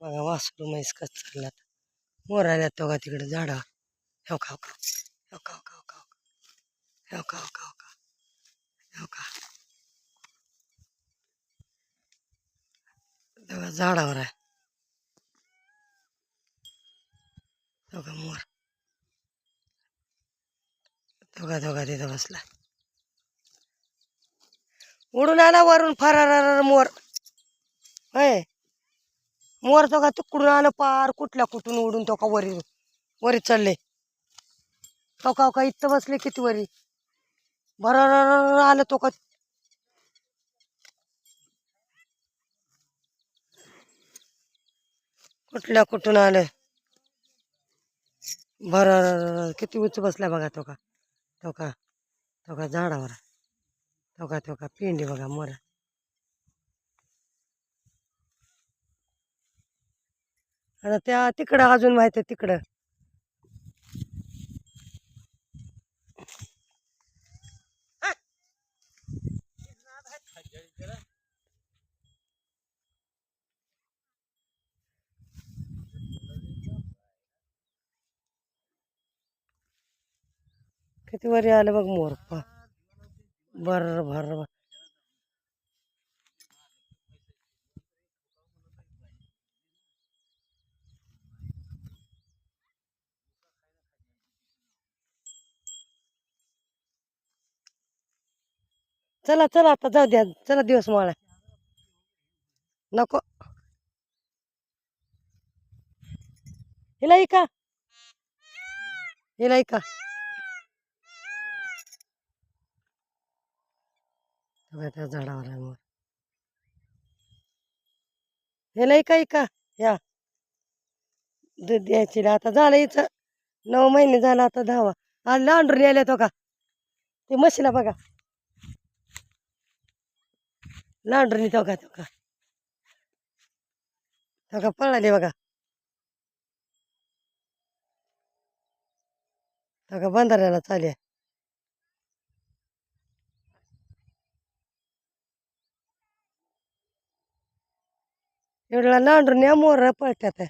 बघा वासरू म्हैस कसं चालल्यात. मोर आल्यात तो का तिकडे झाडा. हो का हो का हो का हो का हो का हो का हो का हो का हो का तेव्हा झाडावर आहे. हो का मोर तो का तिथं बसला. उडून आला वरून फरार मोर. होय मोर तो का तिकडून आलं पार कुठल्या कुठून उडून तो का वरी वरी चढले. हो का इथं बसले किती वरी भरार आलं तो का. कुठल्या कुठून आलं भरार किती उंच बसला बघा तो का तो का झाडावर तो का पिंडी बघा मोर. आता त्या तिकडं अजून माहिती आहे तिकडं. किती वरी आलं बघ मोर भर भर भर. चला चला आता जाऊ द्या चला दिवस माळा नको हिला का हिला का त्या झाडावर आहे मोर. हिला का या दूध द्यायची ना आता झालं हिचं 9 महिने झाला आता 10वा. आज लांडून यायला तो का ते म्हशीला बघा लांडून तो का पळाले बघा तो का बंधाऱ्याला चालले. एवढ्याला लांडून या मोर पळत्यात.